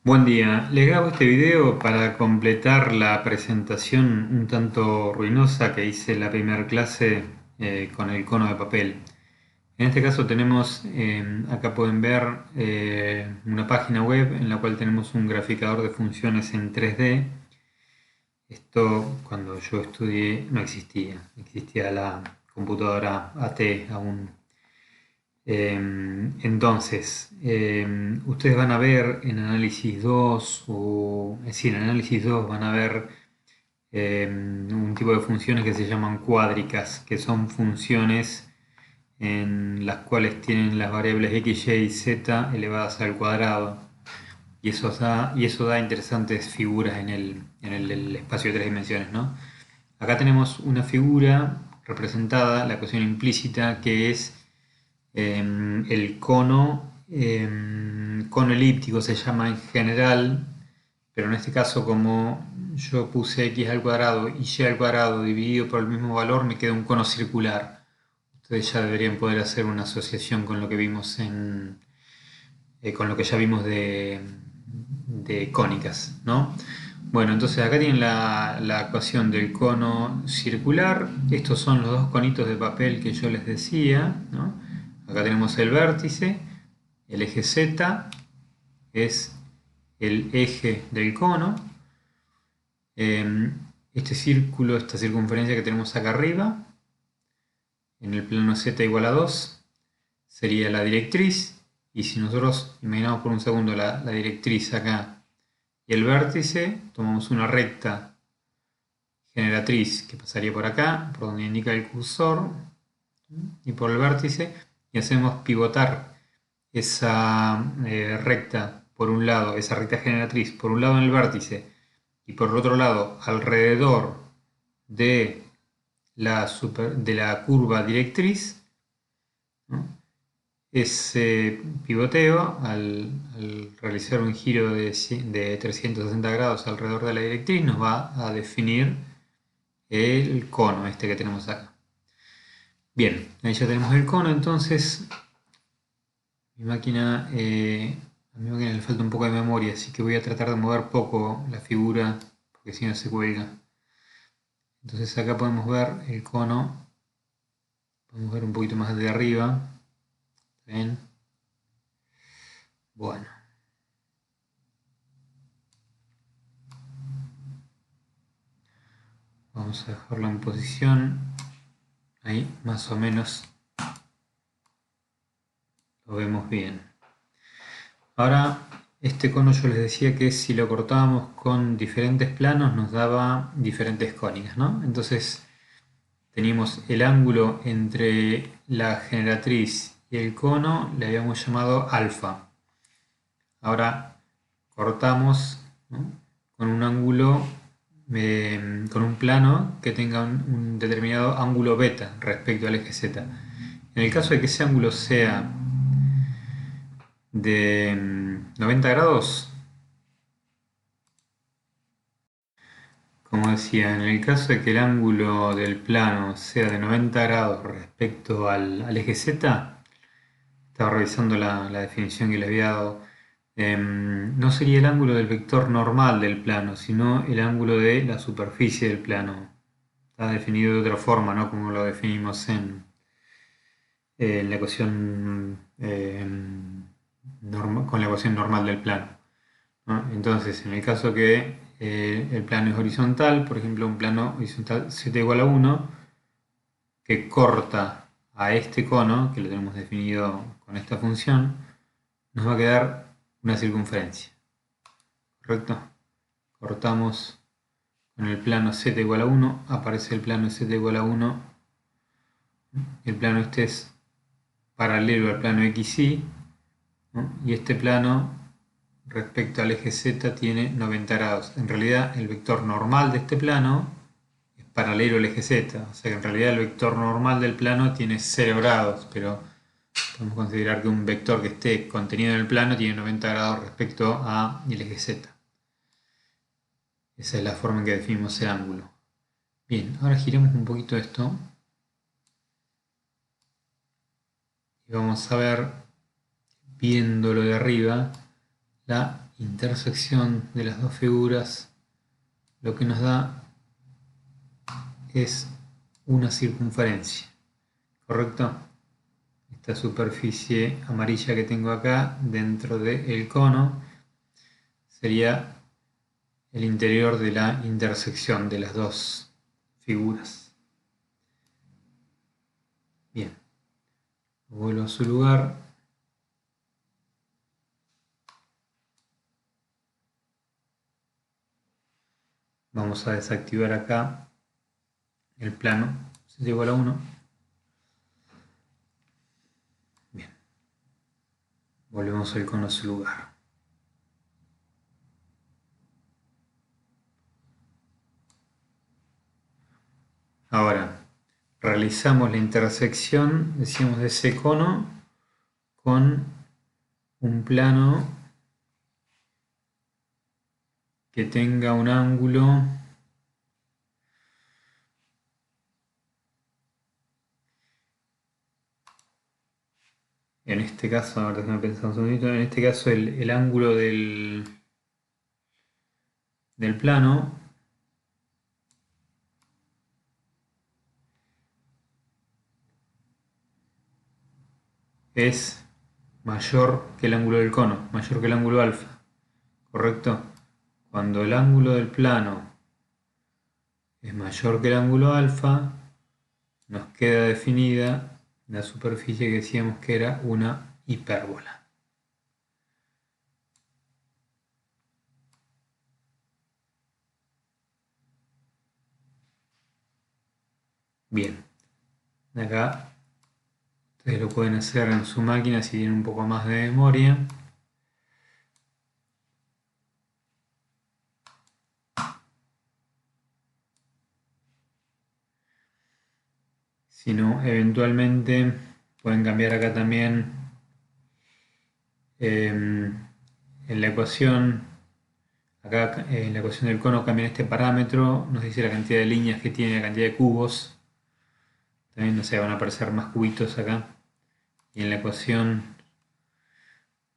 Buen día, les grabo este video para completar la presentación un tanto ruinosa que hice en la primera clase con el cono de papel. En este caso tenemos, acá pueden ver una página web en la cual tenemos un graficador de funciones en 3D. Esto cuando yo estudié no existía, existía la computadora AT aún. Ustedes van a ver en análisis 2 o sí, en análisis 2 van a ver un tipo de funciones que se llaman cuádricas, que son funciones en las cuales tienen las variables x, y, z elevadas al cuadrado. Y eso da interesantes figuras en el espacio de tres dimensiones, ¿no? Acá tenemos una figura representada, la ecuación implícita, que es el cono elíptico se llama en general, pero en este caso como yo puse x al cuadrado y y al cuadrado dividido por el mismo valor, me queda un cono circular. Ustedes ya deberían poder hacer una asociación con lo que vimos con lo que ya vimos de cónicas, ¿no? Bueno, entonces acá tienen la ecuación del cono circular. Estos son los dos conitos de papel que yo les decía, ¿no? Acá tenemos el vértice, el eje Z es el eje del cono. Este círculo, esta circunferencia que tenemos acá arriba, en el plano Z igual a 2, sería la directriz. Y si nosotros imaginamos por un segundo la directriz acá y el vértice, tomamos una recta generatriz que pasaría por acá, por donde indica el cursor, y por el vértice, y hacemos pivotar esa recta por un lado, esa recta generatriz por un lado en el vértice y por el otro lado alrededor de la curva directriz, ¿no? Ese pivoteo, al realizar un giro de 360 grados alrededor de la directriz, nos va a definir el cono este que tenemos acá. Bien, ahí ya tenemos el cono. Entonces mi máquina, a mi máquina le falta un poco de memoria, así que voy a tratar de mover poco la figura, porque si no se cuelga. Entonces acá podemos ver el cono, podemos ver un poquito más de arriba. ¿Ven? Bueno, vamos a dejarlo en posición. Ahí más o menos lo vemos bien. Ahora, este cono yo les decía que si lo cortábamos con diferentes planos nos daba diferentes cónicas, ¿no? Entonces teníamos el ángulo entre la generatriz y el cono, le habíamos llamado alfa. Ahora cortamos, ¿no?, con un ángulo, con un plano que tenga un determinado ángulo beta respecto al eje Z. En el caso de que ese ángulo sea de 90 grados, como decía, en el caso de que el ángulo del plano sea de 90 grados respecto al eje Z, estaba revisando la definición que le había dado, no sería el ángulo del vector normal del plano, sino el ángulo de la superficie del plano. Está definido de otra forma, ¿no?, como lo definimos en la ecuación con la ecuación normal del plano, ¿no? Entonces, en el caso que el plano es horizontal, por ejemplo, un plano horizontal z igual a 1, que corta a este cono, que lo tenemos definido con esta función, nos va a quedar una circunferencia, ¿correcto? Cortamos con el plano z igual a 1, aparece el plano z igual a 1, el plano este es paralelo al plano XY, ¿no?, y este plano respecto al eje Z tiene 90 grados. En realidad el vector normal de este plano es paralelo al eje Z, o sea que en realidad el vector normal del plano tiene 0 grados, pero podemos considerar que un vector que esté contenido en el plano tiene 90 grados respecto al eje Z. Esa es la forma en que definimos el ángulo. Bien, ahora giremos un poquito esto y vamos a ver, viéndolo de arriba, la intersección de las dos figuras lo que nos da es una circunferencia, ¿correcto? Esta superficie amarilla que tengo acá dentro del cono sería el interior de la intersección de las dos figuras. Bien, vuelvo a su lugar. Vamos a desactivar acá el plano z igual a 1. Bien, volvemos al cono a su lugar. Ahora, realizamos la intersección, decimos, de ese cono con un plano que tenga un ángulo en este caso, ahora déjame pensar un segundito, en este caso el ángulo del plano es mayor que el ángulo del cono, mayor que el ángulo alfa, ¿correcto? Cuando el ángulo del plano es mayor que el ángulo alfa, nos queda definida la superficie que decíamos que era una hipérbola. Bien, acá ustedes lo pueden hacer en su máquina si tienen un poco más de memoria. Si no, eventualmente pueden cambiar acá también en la ecuación. Acá en la ecuación del cono cambian este parámetro, nos dice la cantidad de líneas que tiene, la cantidad de cubos. También, no sé, van a aparecer más cubitos acá. Y en la ecuación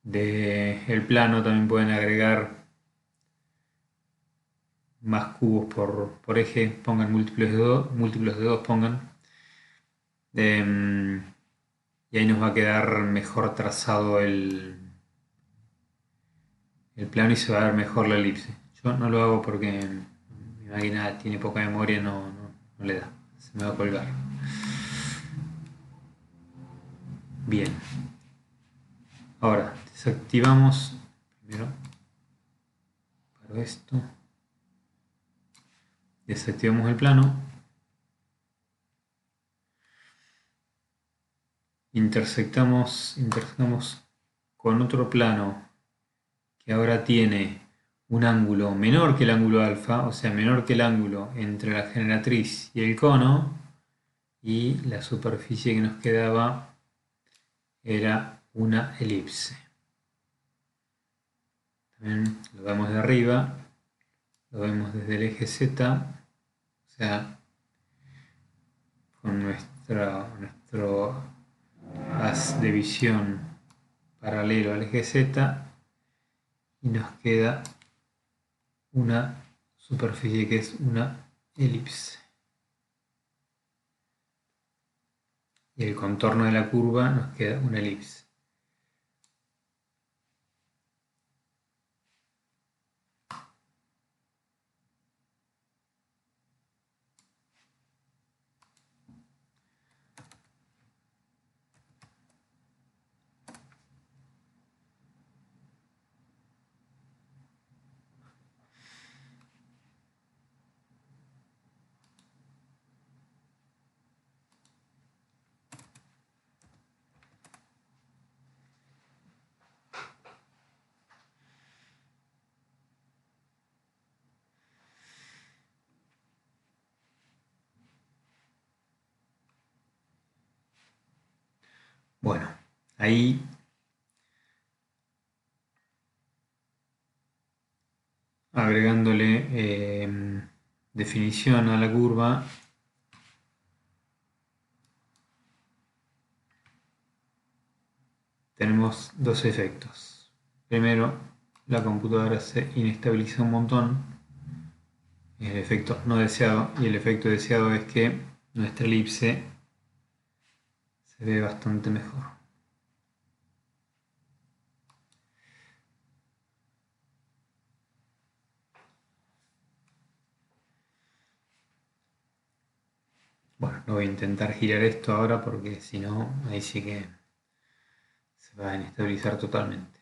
del plano también pueden agregar más cubos por eje, pongan múltiplos de 2 pongan. Y ahí nos va a quedar mejor trazado el plano y se va a ver mejor la elipse. Yo no lo hago porque mi máquina tiene poca memoria, no le da, se me va a colgar. Bien. Ahora, desactivamos primero, paro esto, desactivamos el plano, intersectamos con otro plano que ahora tiene un ángulo menor que el ángulo alfa, o sea, menor que el ángulo entre la generatriz y el cono, y la superficie que nos quedaba era una elipse. También lo vemos de arriba, lo vemos desde el eje Z, o sea, con nuestro haz de visión paralelo al eje Z, y nos queda una superficie que es una elipse. Y el contorno de la curva nos queda una elipse. Bueno, ahí agregándole definición a la curva, tenemos dos efectos. Primero, la computadora se inestabiliza un montón. Es el efecto no deseado, y el efecto deseado es que nuestra elipse se ve bastante mejor. Bueno, no voy a intentar girar esto ahora porque si no, ahí sí que se va a inestabilizar totalmente.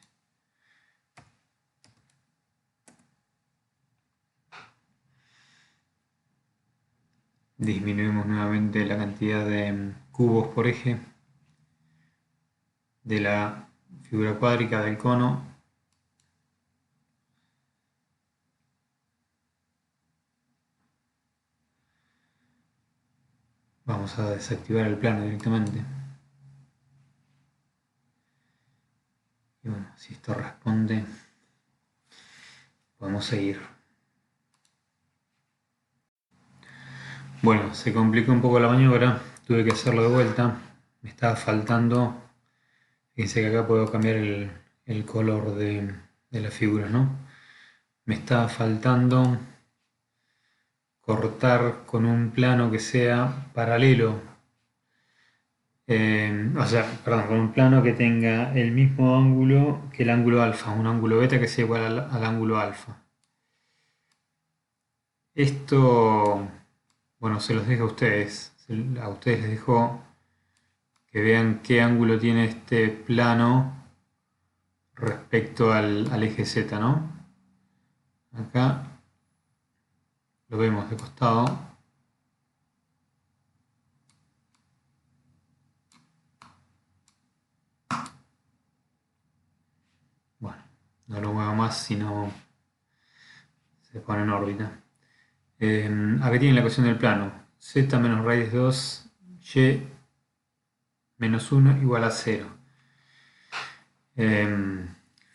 Disminuimos nuevamente la cantidad de cubos por eje de la figura cuádrica del cono. Vamos a desactivar el plano directamente. Y bueno, si esto responde, podemos seguir. Bueno, se complicó un poco la maniobra, tuve que hacerlo de vuelta. Me estaba faltando, fíjense que acá puedo cambiar el color de las figuras, ¿no? Me estaba faltando cortar con un plano que sea paralelo. O sea, perdón, con un plano que tenga el mismo ángulo que el ángulo alfa, un ángulo beta que sea igual al ángulo alfa. Esto, bueno, se los dejo a ustedes. A ustedes les dejo que vean qué ángulo tiene este plano respecto al eje Z, ¿no? Acá lo vemos de costado. Bueno, no lo muevo más, sino se pone en órbita. Acá tienen la ecuación del plano. Z menos raíz de 2, y menos 1 igual a 0.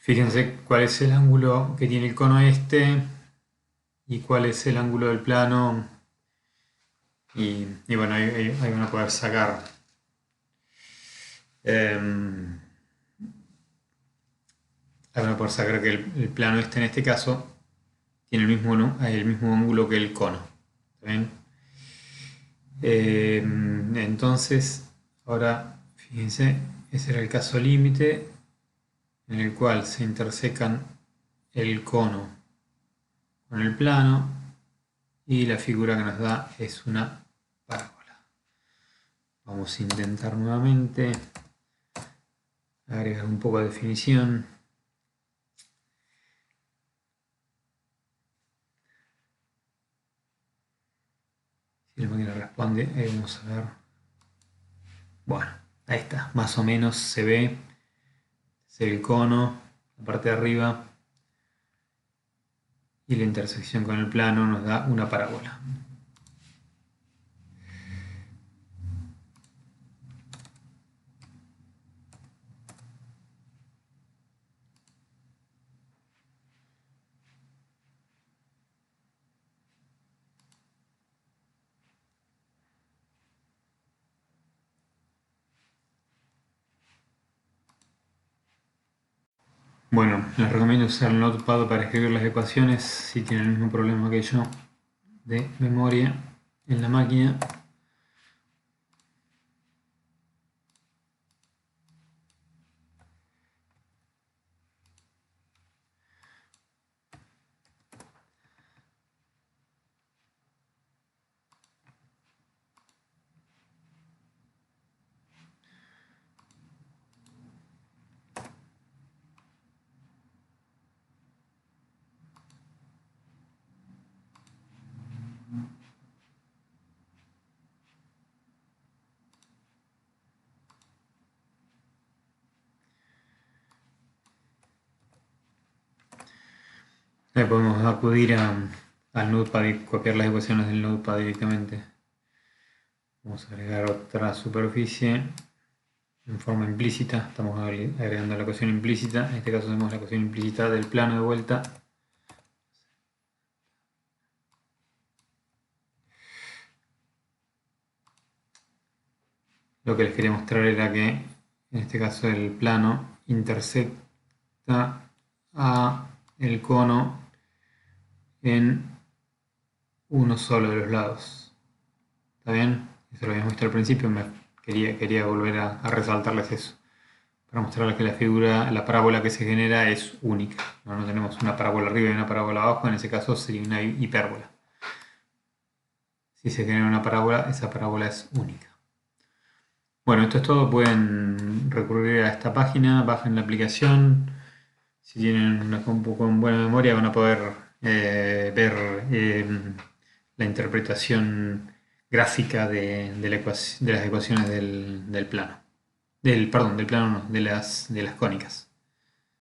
Fíjense cuál es el ángulo que tiene el cono este y cuál es el ángulo del plano. Y bueno, ahí van a poder sacar. Ahí van a poder sacar que el plano este en este caso tiene el mismo ángulo que el cono. ¿Está bien? Entonces, ahora fíjense, ese era el caso límite en el cual se intersecan el cono con el plano y la figura que nos da es una parábola. Vamos a intentar nuevamente agregar un poco de definición. Si la máquina responde, ahí vamos a ver. Bueno, ahí está, más o menos se ve el cono, la parte de arriba, y la intersección con el plano nos da una parábola. Bueno, les recomiendo usar el Notepad para escribir las ecuaciones si tienen el mismo problema que yo de memoria en la máquina. Podemos acudir al Notepad y copiar las ecuaciones del Notepad directamente. Vamos a agregar otra superficie en forma implícita. Estamos agregando la ecuación implícita. En este caso hacemos la ecuación implícita del plano de vuelta. Lo que les quería mostrar era que en este caso el plano intersecta a el cono en uno solo de los lados. ¿Está bien? Eso lo habíamos visto al principio, quería volver a resaltarles eso. Para mostrarles que la parábola que se genera es única. No tenemos una parábola arriba y una parábola abajo, en ese caso sería una hipérbola. Si se genera una parábola, esa parábola es única. Bueno, esto es todo. Pueden recurrir a esta página, bajen la aplicación. Si tienen una compu con buena memoria, van a poder ver la interpretación gráfica de las ecuaciones del plano. Del plano no, de las cónicas.